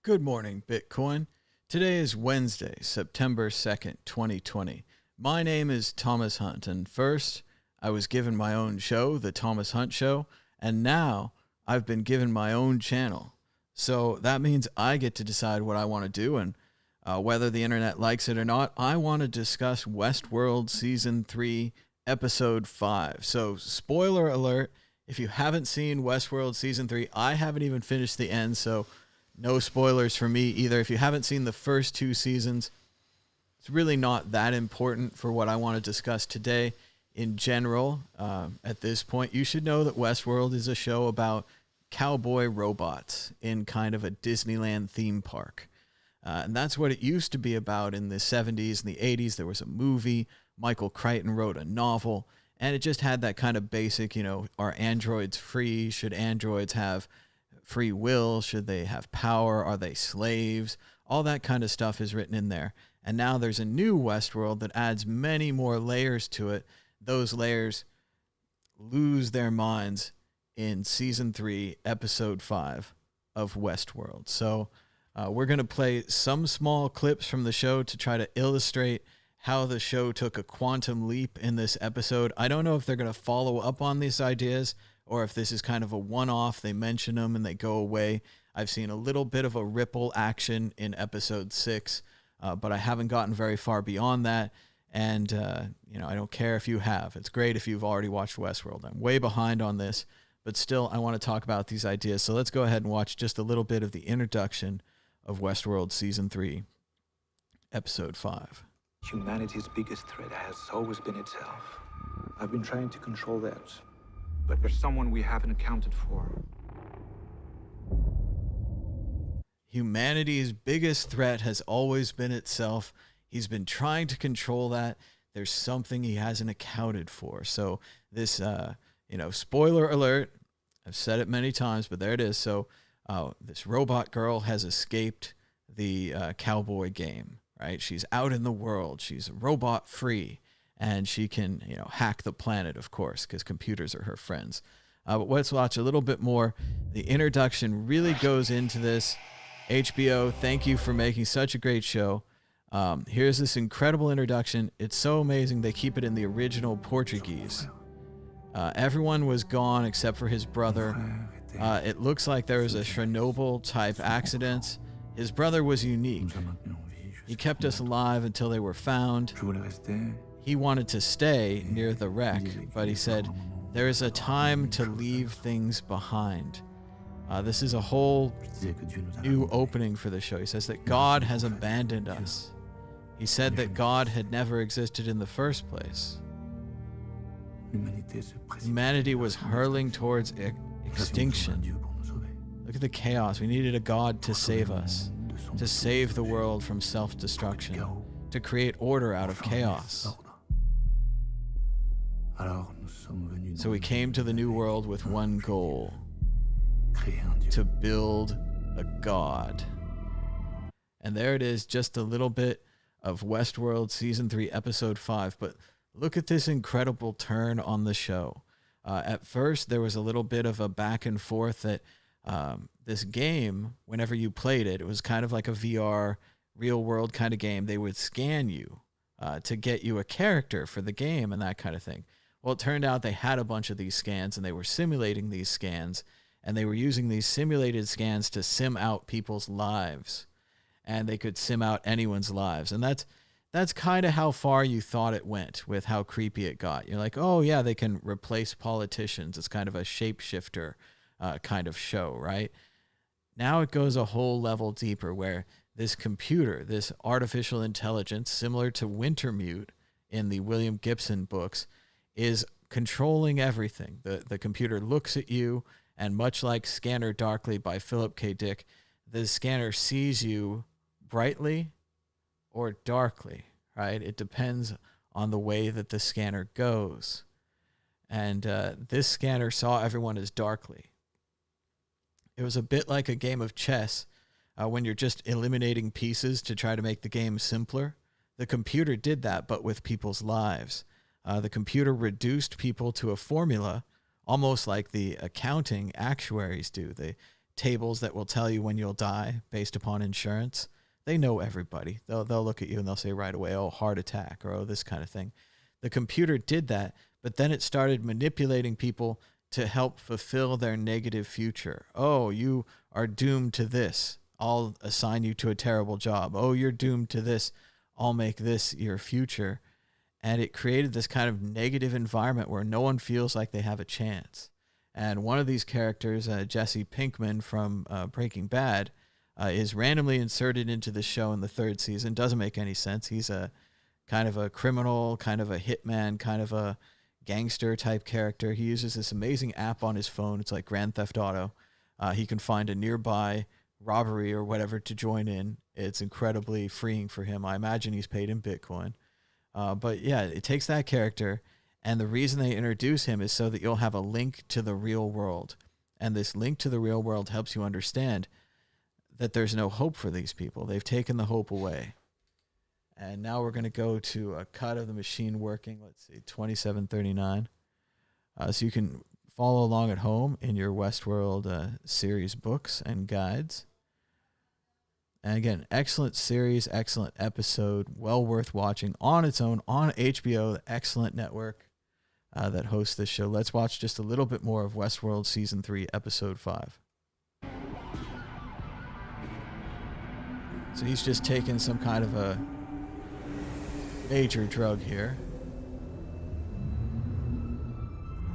Good morning, Bitcoin. Today is Wednesday, September 2nd, 2020. My name is Thomas Hunt, and first, I was given my own show, The Thomas Hunt Show, and now I've been given my own channel. So that means I get to decide what I want to do, and whether the internet likes it or not, I want to discuss Westworld Season 3, Episode 5. So, spoiler alert, if you haven't seen Westworld Season 3, I haven't even finished the end, so no spoilers for me either. If you haven't seen the first two seasons, it's really not that important for what I want to discuss today. In general, at this point, you should know that Westworld is a show about cowboy robots in kind of a Disneyland theme park. And that's what it used to be about in the 70s and the 80s. There was a movie. Michael Crichton wrote a novel. And it just had that kind of basic, are androids free? Should androids have free will? Should they have power? Are they slaves? All that kind of stuff is written in there. And now there's a new Westworld that adds many more layers to it. Those layers lose their minds in Season 3, Episode 5 of Westworld. So we're going to play some small clips from the show to try to illustrate how the show took a quantum leap in this episode. I don't know if they're going to follow up on these ideas or if this is kind of a one-off. They mention them and they go away. I've seen a little bit of a ripple action in Episode 6, but I haven't gotten very far beyond that. And, I don't care if you have. It's great if you've already watched Westworld. I'm way behind on this, but still I want to talk about these ideas. So let's go ahead and watch just a little bit of the introduction of Westworld Season 3, Episode 5. Humanity's biggest threat has always been itself. I've been trying to control that, but there's someone we haven't accounted for. Humanity's biggest threat has always been itself. He's been trying to control that. There's something he hasn't accounted for. So this, spoiler alert, I've said it many times, but there it is. So this robot girl has escaped the cowboy game, right? She's out in the world. She's robot free. And she can, hack the planet, of course, because computers are her friends. But let's watch a little bit more. The introduction really goes into this. HBO, thank you for making such a great show. Here's this incredible introduction. It's so amazing they keep it in the original Portuguese. Everyone was gone except for his brother. It looks like there was a Chernobyl-type accident. His brother was unique. He kept us alive until they were found. He wanted to stay near the wreck, but he said, there is a time to leave things behind. This is a whole new opening for the show. He says that God has abandoned us. He said that God had never existed in the first place. Humanity was hurling towards extinction. Look at the chaos. We needed a God to save us, to save the world from self-destruction, to create order out of chaos. So we came to the new world with one goal: to build a god. And there it is, just a little bit of Westworld Season 3, Episode 5. But look at this incredible turn on the show. At first, there was a little bit of a back and forth that this game, whenever you played it, it was kind of like a VR, real-world kind of game. They would scan you to get you a character for the game and that kind of thing. Well, it turned out they had a bunch of these scans, and they were simulating these scans, and they were using these simulated scans to sim out people's lives. And they could sim out anyone's lives. And that's kind of how far you thought it went with how creepy it got. You're like, oh, yeah, they can replace politicians. It's kind of a shapeshifter kind of show, right? Now it goes a whole level deeper where this computer, this artificial intelligence, similar to Wintermute in the William Gibson books, is controlling everything. The computer looks at you, and much like Scanner Darkly by Philip K. Dick, the scanner sees you brightly or darkly, right? It depends on the way that the scanner goes. And this scanner saw everyone as darkly. It was a bit like a game of chess when you're just eliminating pieces to try to make the game simpler. The computer did that, but with people's lives. The computer reduced people to a formula, almost like the accounting actuaries do. They tables that will tell you when you'll die based upon insurance. They know everybody. They'll look at you and they'll say right away, oh, heart attack, or oh, this kind of thing. The computer did that, but then it started manipulating people to help fulfill their negative future. Oh, you are doomed to this. I'll assign you to a terrible job. Oh, you're doomed to this. I'll make this your future. And it created this kind of negative environment where no one feels like they have a chance. And one of these characters, Jesse Pinkman from Breaking Bad, is randomly inserted into the show in the 3rd season. Doesn't make any sense. He's a kind of a criminal, kind of a hitman, kind of a gangster type character. He uses this amazing app on his phone. It's like Grand Theft Auto. He can find a nearby robbery or whatever to join in. It's incredibly freeing for him. I imagine he's paid in Bitcoin. But yeah, it takes that character, and the reason they introduce him is so that you'll have a link to the real world. And this link to the real world helps you understand that there's no hope for these people. They've taken the hope away. And now we're going to go to a cut of the machine working. Let's see, 2739. So you can follow along at home in your Westworld series books and guides. And again, excellent series, excellent episode, well worth watching on its own on HBO, the excellent network that hosts this show. Let's watch just a little bit more of Westworld Season 3, Episode 5. So he's just taken some kind of a major drug here.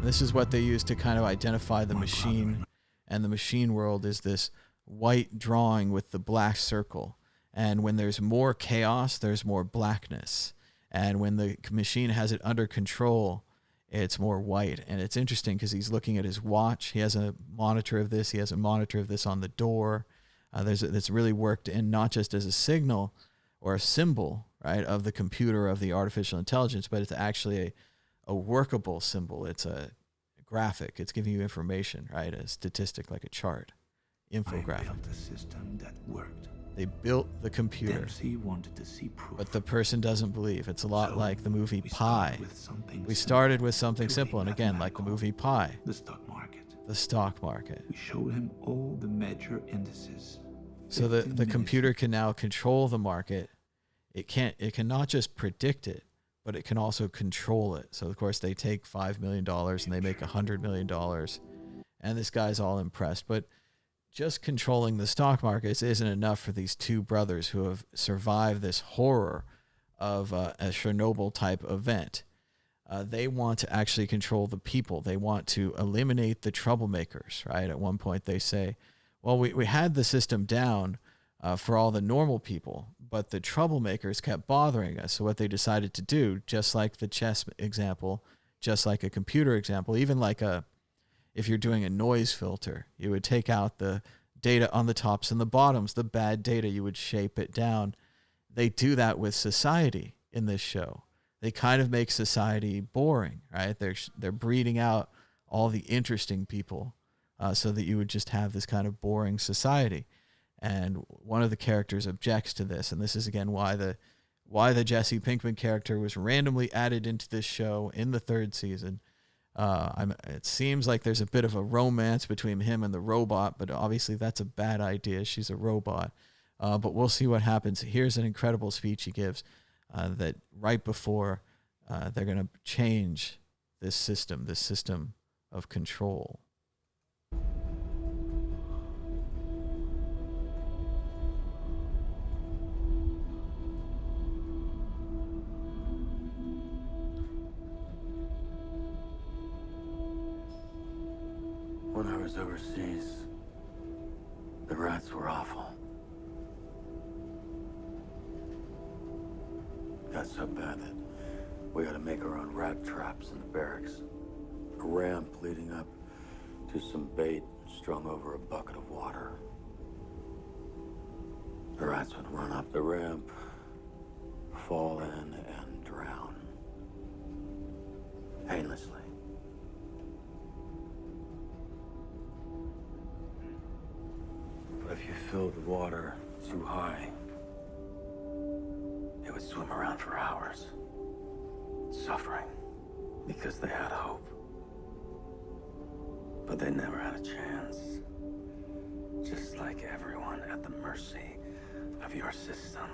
This is what they use to kind of identify the machine, and the machine world is this white drawing with the black circle. And when there's more chaos, there's more blackness. And when the machine has it under control, it's more white. And it's interesting because he's looking at his watch. He has a monitor of this. He has a monitor of this on the door. That's really worked in not just as a signal or a symbol, right, of the computer, of the artificial intelligence, but it's actually a workable symbol. It's a graphic. It's giving you information, right, a statistic like a chart, infographic. I built a system that worked. They built the computer, Dempsey wanted to see proof. but the person doesn't believe. It's a lot like the movie Pi. We started started with something simple, and again, like the movie Pi. the stock market. The stock market. We showed him all the major indices. So the computer can now control the market. It cannot just predict it, but it can also control it. So of course they take $5 million and they make $100 million, and this guy's all impressed. But just controlling the stock markets isn't enough for these two brothers who have survived this horror of a Chernobyl type event. They want to actually control the people. They want to eliminate the troublemakers, right? At one point they say, well, we had the system down for all the normal people, but the troublemakers kept bothering us. So what they decided to do, just like the chess example, just like a computer example, even like if you're doing a noise filter, you would take out the data on the tops and the bottoms, the bad data, you would shape it down. They do that with society in this show. They kind of make society boring, right? They're breeding out all the interesting people so that you would just have this kind of boring society. And one of the characters objects to this, and this is again why the Jesse Pinkman character was randomly added into this show in the 3rd season. It seems like there's a bit of a romance between him and the robot, but obviously that's a bad idea. She's a robot. But we'll see what happens. Here's an incredible speech he gives that right before they're going to change this system of control. When I was overseas, the rats were awful. Got so bad that we had to make our own rat traps in the barracks. A ramp leading up to some bait strung over a bucket of water. The rats would run up the ramp, fall in, and drown. Painlessly. But if you filled the water too high, they would swim around for hours, suffering because they had hope. But they never had a chance. just like everyone at the mercy of your system.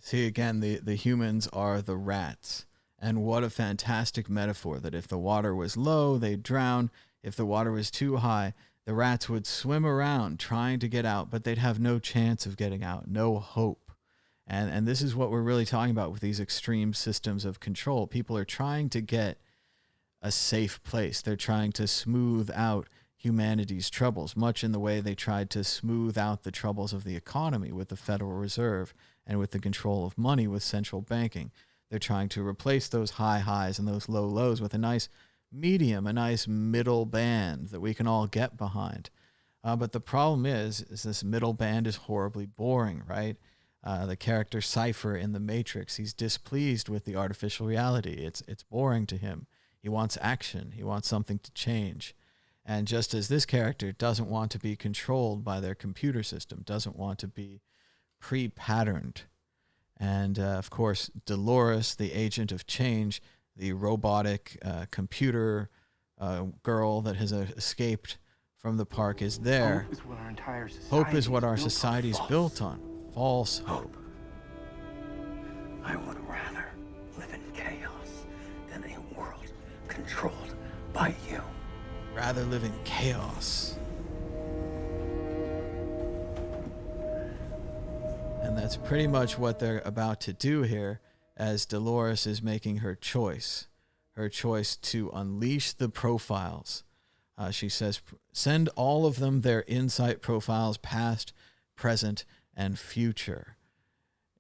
See, again, the humans are the rats. And what a fantastic metaphor that if the water was low, they'd drown. If the water was too high, the rats would swim around trying to get out, but they'd have no chance of getting out, no hope. And this is what we're really talking about with these extreme systems of control. People are trying to get a safe place. They're trying to smooth out humanity's troubles, much in the way they tried to smooth out the troubles of the economy with the Federal Reserve and with the control of money with central banking. They're trying to replace those high highs and those low lows with a nice medium, a nice middle band that we can all get behind. But the problem is this middle band is horribly boring, right? The character Cypher in The Matrix, he's displeased with the artificial reality. It's boring to him. He wants action. He wants something to change. And just as this character doesn't want to be controlled by their computer system, doesn't want to be pre-patterned. And of course, Dolores, the agent of change, the robotic computer girl that has escaped from the park is there. Hope is what our society is built on. False hope. I would rather live in chaos than a world controlled by you. Rather live in chaos. And that's pretty much what they're about to do here as Dolores is making her choice to unleash the profiles. She says, send all of them their insight profiles, past, present, and future.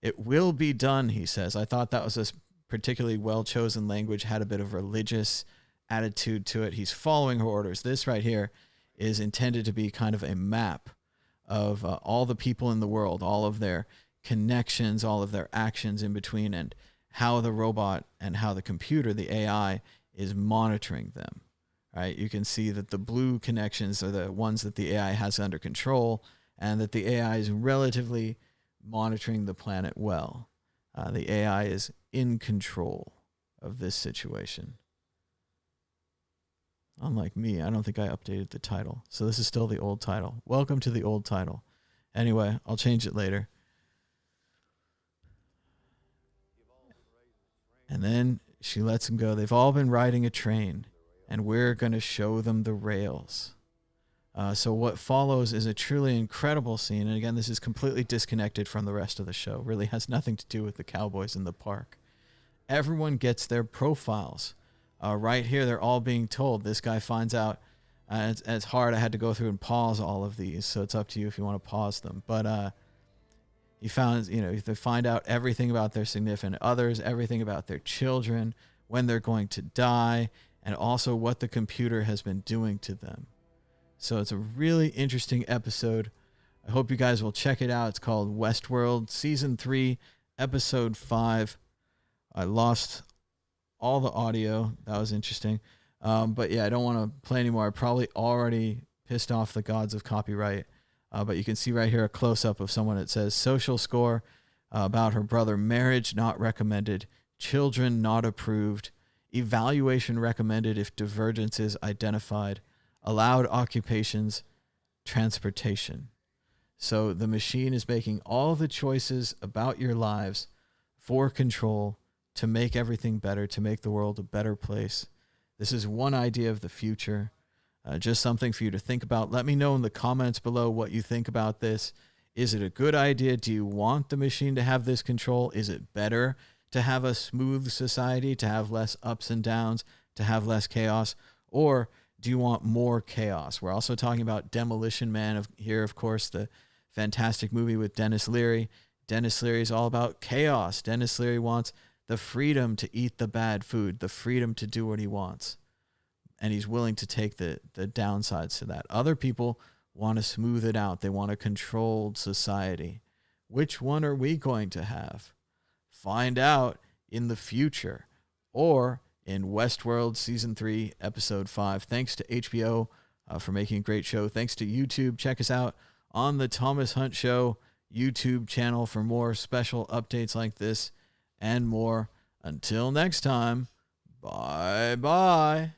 It will be done, he says. I thought that was a particularly well-chosen language, had a bit of religious attitude to it. He's following her orders. This right here is intended to be kind of a map of all the people in the world, all of their connections, all of their actions in between, and how the robot and how the computer, the AI, is monitoring them. Right? You can see that the blue connections are the ones that the AI has under control, and that the AI is relatively monitoring the planet well. The AI is in control of this situation. Unlike me, I don't think I updated the title. So this is still the old title. Welcome to the old title. Anyway, I'll change it later. And then she lets him go. They've all been riding a train, and we're going to show them the rails. So what follows is a truly incredible scene. And again, this is completely disconnected from the rest of the show. Really has nothing to do with the cowboys in the park. Everyone gets their profiles. Right here, they're all being told. This guy finds out. It's hard. I had to go through and pause all of these, so it's up to you if you want to pause them. But he found, they find out everything about their significant others, everything about their children, when they're going to die, and also what the computer has been doing to them. So it's a really interesting episode. I hope you guys will check it out. It's called Westworld, Season 3, Episode 5. I lost all the audio. That was interesting. But yeah, I don't want to play anymore. I probably already pissed off the gods of copyright. But you can see right here a close-up of someone that says, social score about her brother, marriage not recommended, children not approved, evaluation recommended if divergences identified, allowed occupations, transportation. So the machine is making all the choices about your lives for control to make everything better, to make the world a better place. This is one idea of the future. Just something for you to think about. Let me know in the comments below what you think about this. Is it a good idea? Do you want the machine to have this control? Is it better to have a smooth society, to have less ups and downs, to have less chaos? Or do you want more chaos? We're also talking about Demolition Man here, of course, the fantastic movie with Dennis Leary. Dennis Leary is all about chaos. Dennis Leary wants the freedom to eat the bad food, the freedom to do what he wants. And he's willing to take the downsides to that. Other people want to smooth it out. They want a controlled society. Which one are we going to have? Find out in the future or in Westworld Season 3, Episode 5. Thanks to HBO for making a great show. Thanks to YouTube. Check us out on the Thomas Hunt Show YouTube channel for more special updates like this and more. Until next time, bye-bye.